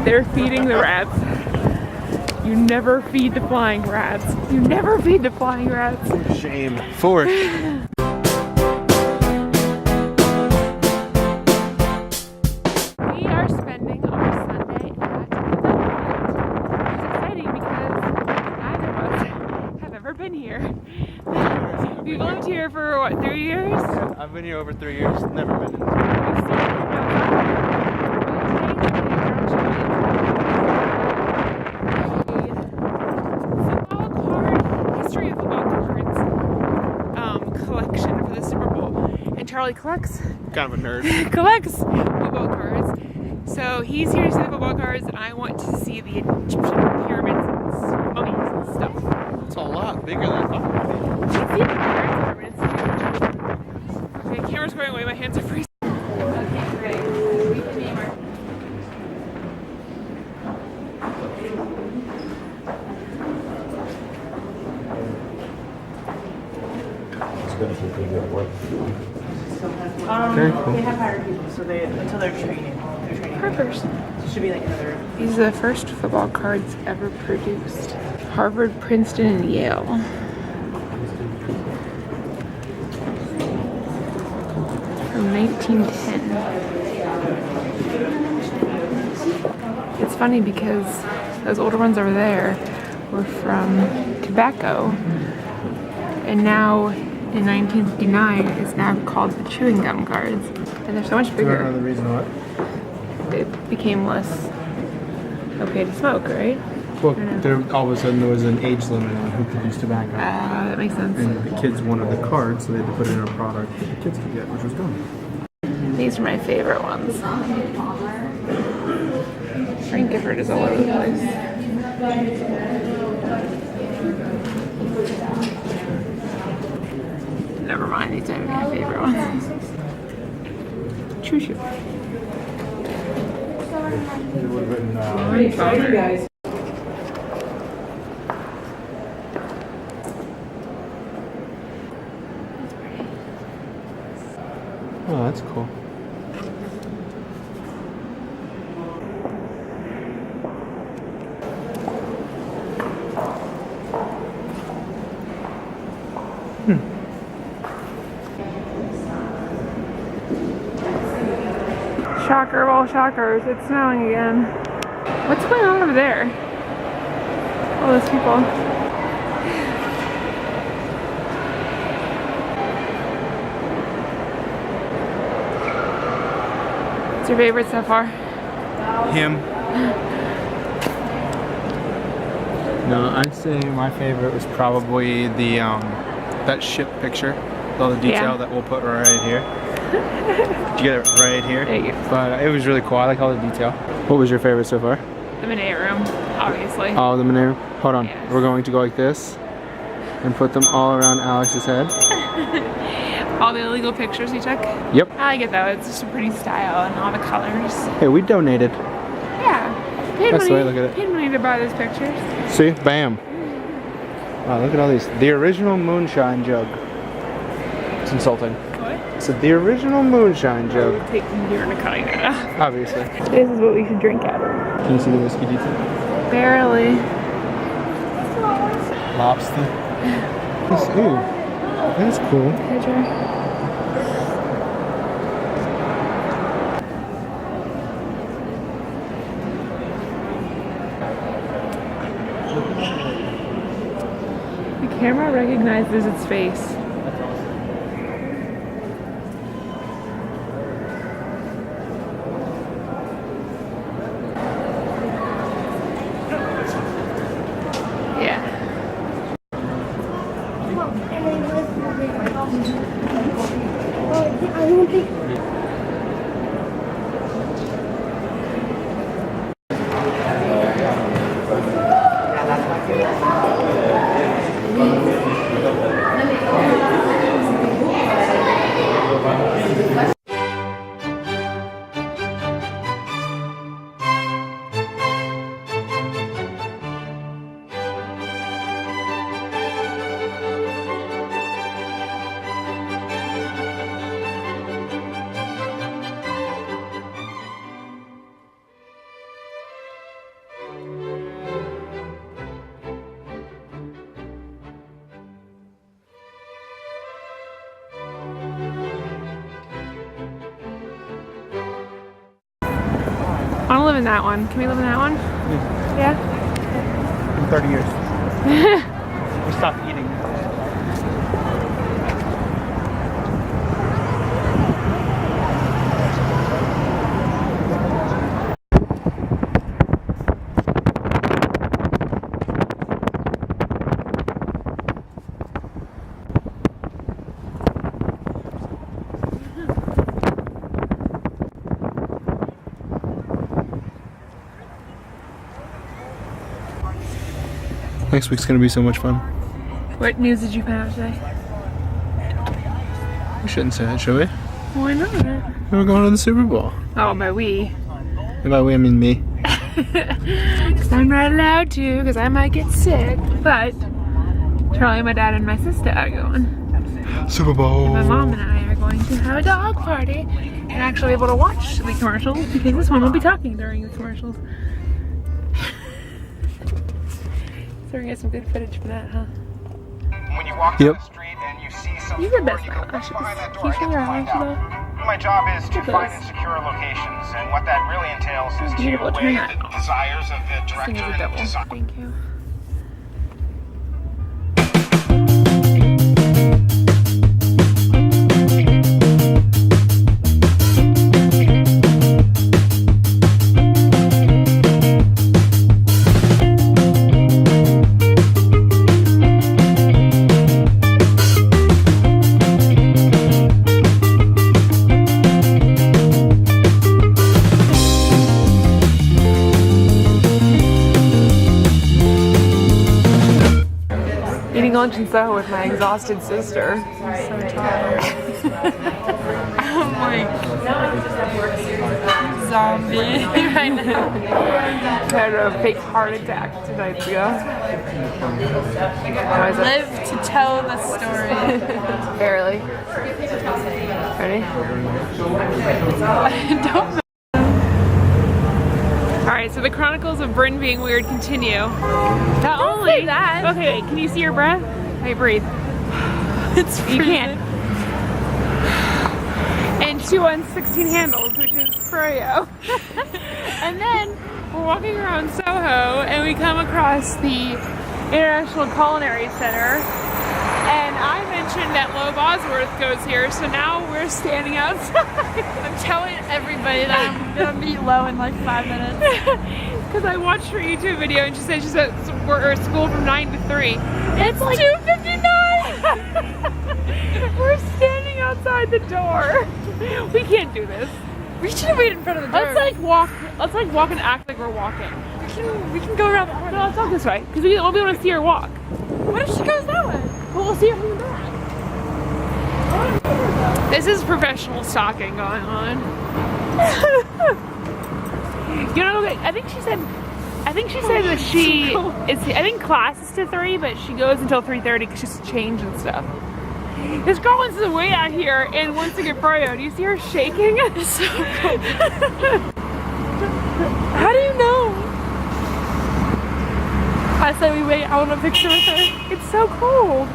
They're feeding the rats. You never feed the flying rats. You never feed the flying rats. Shame. Forward. We are spending our Sunday at the It's exciting because neither of us have ever been here. We've lived here for what, 3 years? I've been here over 3 years. Never been in. We've seen it history of football cards collection for the Super Bowl. And Charlie collects Kind of a nerd. collects football cards. So he's here to see the football cards, and I want to see the Egyptian pyramids and mummies and stuff. It's a lot bigger than I thought it would be. See the pyramids. Okay, camera's going away. My hands are freezing. Okay, great. Read the name. Very cool. They have hired people, so until they're training. Harper's. So it should be like another. These are the first football cards ever produced. Harvard, Princeton, and Yale. From 1910. It's funny because those older ones over there were from tobacco. And now in 1959 it's now called the chewing gum cards. And they're so much Do you know bigger. the reason why? It became less okay to smoke, right? Well, there all of a sudden there was an age limit on who could use tobacco. That makes sense. And the kids wanted the card, so they had to put it in a product that the kids could get, which was gum. These are my favorite ones. Frank Gifford is all over the place. Never mind, these are my favorite ones. Choo choo. It would have been. guys. Oh, that's cool. Shocker of all shockers, it's snowing again. What's going on over there? All those people. What's your favorite so far? Him. No, I'd say my favorite was probably the that ship picture, with all the detail Yeah. that we'll put right here. Did you get it right here? There you go. But it was really cool. I like all the detail. What was your favorite so far? The Monet room, obviously. Oh, the Monero. Hold on. Yes. We're going to go like this and put them all around Alex's head. All the illegal pictures you took. Yep. I like it though, it's just a pretty style and all the colors. Hey, we donated. Yeah. Paid That's the money, way I look at it. paid money to buy those pictures. See? Bam. Wow, look at all these. The original moonshine jug. It's insulting. What? So the original moonshine jug. You're gonna cut it off. Obviously. This is what we should drink out of. Can you see the whiskey detail? Barely. Lobster. Ooh, that's cool. Picture. The camera recognizes its face. Yeah. I don't think. live in that one. Can we live in that one? Yeah? In 30 years. We stopped eating. Next week's gonna be so much fun. What news did you find out today? We shouldn't say that, should we? Why not? We're going to the Super Bowl. Oh, by we. And by we, I mean me. Because I'm not allowed to, because I might get sick. But Charlie, my dad, and my sister are going. Super Bowl. And my mom and I are going to have a dog party and actually be able to watch the commercials because this one will be talking during the commercials. So we're gonna get some good footage for that, huh? When you walk down the street and you see some You the store, best you go eyelashes. behind that door. Can you I show get your to find eyelashes out. My job is to find and secure locations, and what that really entails is to Beautiful. Turn weigh that the off. desires of the This thing director is a and double. design. Thank you. Eating lunch in Soho with my exhausted sister. I'm so tired. I'm like zombie right now. I had a fake heart attack 2 nights ago. Live to tell the story. Barely. Ready? Don't. Alright, so the Chronicles of Bryn being weird continue. Not only say that. Okay, can you see your breath? Okay, breathe. It's You can't. And she won 16 handles, which is Froyo. And then we're walking around Soho and we come across the International Culinary Center. And I mentioned that Lo Bosworth goes here, so now we're standing outside. I'm telling everybody that I'm gonna meet Lo in like 5 minutes. Because I watched her YouTube video and she said she's at school from 9 to 3. It's like 2:59! We're standing outside the door. We can't do this. we should wait in front of the door. Let's like walk and act like we're walking. we can go around the No, corner. let's walk this way. Because we won't be able to see her walk. What if she goes that way? Well, we'll see her from the back. This is professional stalking going on. You know, I think she said that she is. I think class is to 3, but she goes until 3:30 because she's changed and stuff. This girl wants to wait out here and wants to get Froyo. Do you see her shaking? It's so cold. How do you know? I said we wait. I want a picture with her. It's so cold.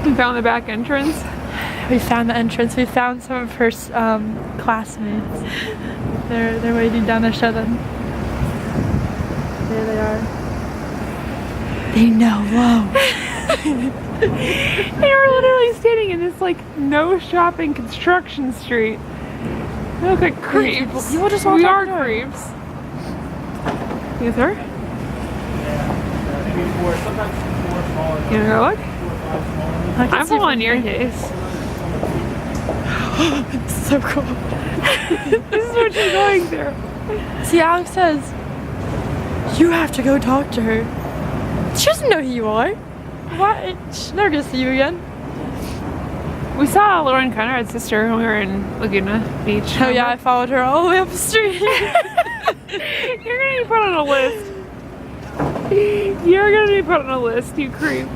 We found the back entrance. We found the entrance. We found some of her classmates. They're waiting down there. Show them. There they are. They know. Whoa. They were literally standing in this like no shopping construction street. They look like creeps. You will just walk We out are the door. creeps. Is her? You wanna go look? I'm following your case. It's so cool. This is what you're going through. See, Alex says, you have to go talk to her. She doesn't know who you are. What? She's never gonna see you again. We saw Lauren Conrad's sister when we were in Laguna Beach. Oh yeah, I followed her all the way up the street. You're gonna be put on a list. You're gonna be put on a list, you creep.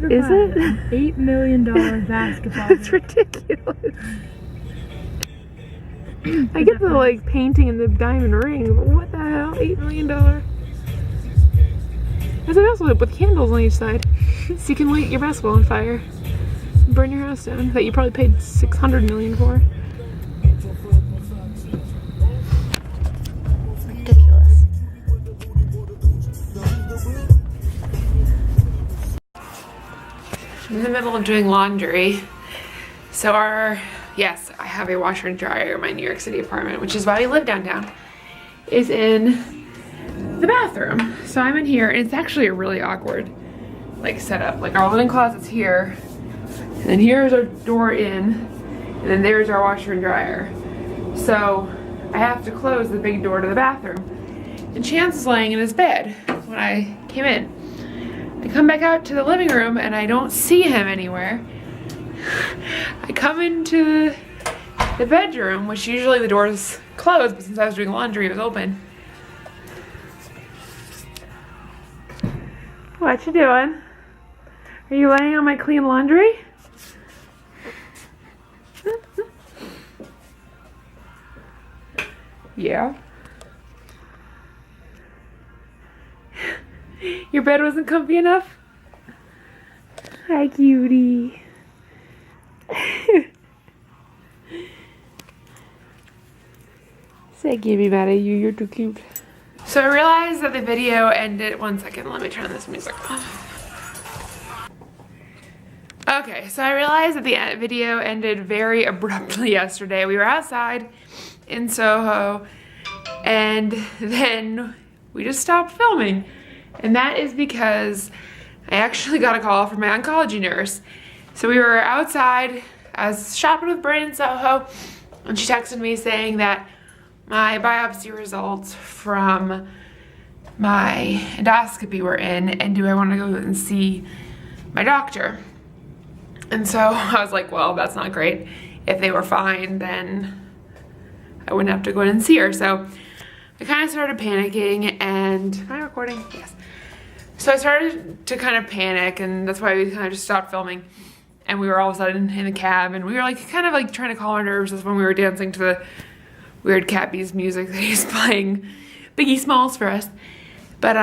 ever Is find it? an $8 million basketball. That's ridiculous. I get the like painting and the diamond ring, but what the hell? $8 million. There's a also with candles on each side, so you can light your basketball on fire, and burn your house down. That you probably paid $600 million for. Ridiculous. I'm in the middle of doing laundry. So yes, I have a washer and dryer in my New York City apartment, which is why we live downtown, is in the bathroom. So I'm in here, and it's actually a really awkward like setup. Like our linen closet's here, and then here's our door in, and then there's our washer and dryer. So I have to close the big door to the bathroom. And Chance was laying in his bed when I came in. I come back out to the living room and I don't see him anywhere. I come into the bedroom, which usually the door is closed, but since I was doing laundry, it was open. What you doing? Are you laying on my clean laundry? Yeah. Your bed wasn't comfy enough? Hi, cutie. Say, give me mad at you, you're too cute. So I realized that the video ended, one second, let me turn this music off. Okay, so I realized that the video ended very abruptly yesterday. We were outside in Soho, and then we just stopped filming. And that is because I actually got a call from my oncology nurse. So we were outside, I was shopping with Brandon in Soho, and she texted me saying that my biopsy results from my endoscopy were in, and do I want to go and see my doctor? And so I was like, well, that's not great. If they were fine, then I wouldn't have to go in and see her. So I kind of started panicking, and am I recording? Yes. So I started to kind of panic, and that's why we kind of just stopped filming. And we were all of a sudden in a cab, and we were like kind of like trying to calm our nerves. That's when we were dancing to the weird Cappy's music that he's playing Biggie Smalls for us. But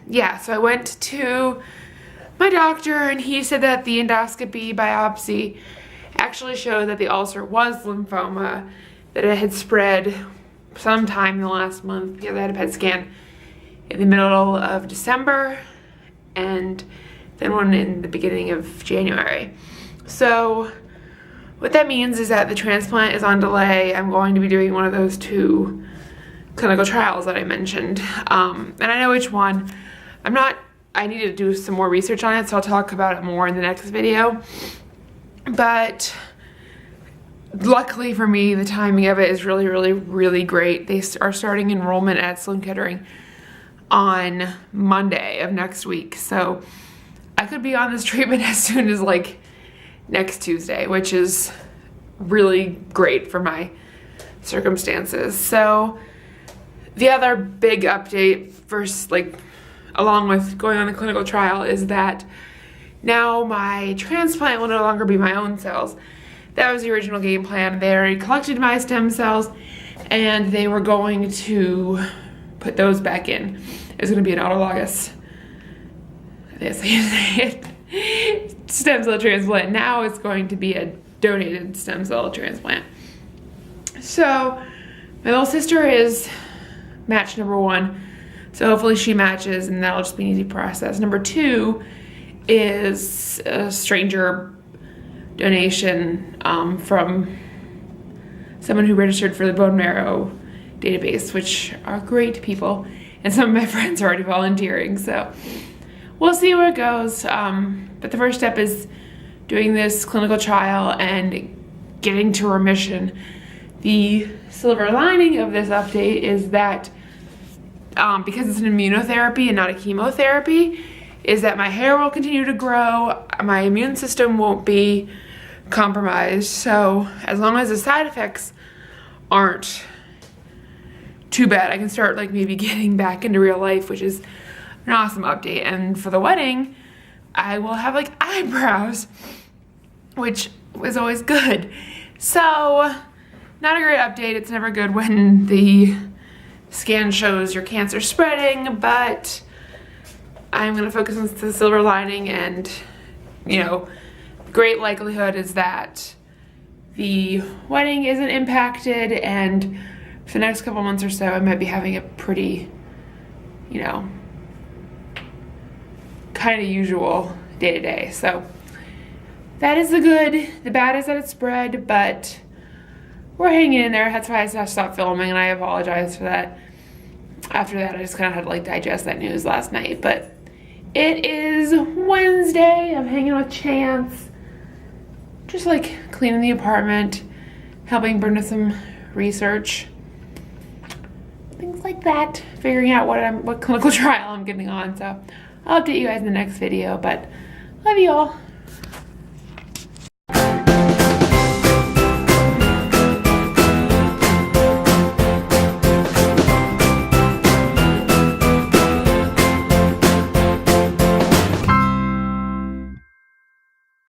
yeah, so I went to my doctor, and he said that the endoscopy biopsy actually showed that the ulcer was lymphoma, that it had spread sometime in the last month because I had a PET scan in the middle of December and then one in the beginning of January. So what that means is that the transplant is on delay. I'm going to be doing one of those 2 clinical trials that I mentioned. And I know which one. I need to do some more research on it, so I'll talk about it more in the next video. But luckily for me, the timing of it is really, really, really great. They are starting enrollment at Sloan-Kettering on Monday of next week. So I could be on this treatment as soon as like next Tuesday, which is really great for my circumstances. So the other big update first, like along with going on the clinical trial, is that now my transplant will no longer be my own cells. That was the original game plan. They already collected my stem cells and they were going to put those back in. It's going to be an autologous, stem cell transplant. Now it's going to be a donated stem cell transplant. So my little sister is match number 1. So hopefully she matches, and that'll just be an easy process. Number 2 is a stranger donation from someone who registered for the bone marrow database, which are great people, and some of my friends are already volunteering, so we'll see where it goes. But the first step is doing this clinical trial and getting to remission. The silver lining of this update is that because it's an immunotherapy and not a chemotherapy, is that my hair will continue to grow, my immune system won't be compromised. So as long as the side effects aren't too bad, I can start like maybe getting back into real life, which is an awesome update. And for the wedding, I will have like eyebrows, which was always good. So, not a great update. It's never good when the scan shows your cancer spreading, but I'm gonna focus on the silver lining, and you know, great likelihood is that the wedding isn't impacted, and for the next couple months or so I might be having a pretty, you know, kind of usual day-to-day. So that is the good. The bad is that it's spread, but we're hanging in there. That's why I stopped filming, and I apologize for that. After that, I just kind of had to like digest that news last night. But it is Wednesday. I'm hanging with Chance, just like cleaning the apartment, helping Brenda some research, things like that, figuring out what clinical trial I'm getting on. So I'll update you guys in the next video, but love you all.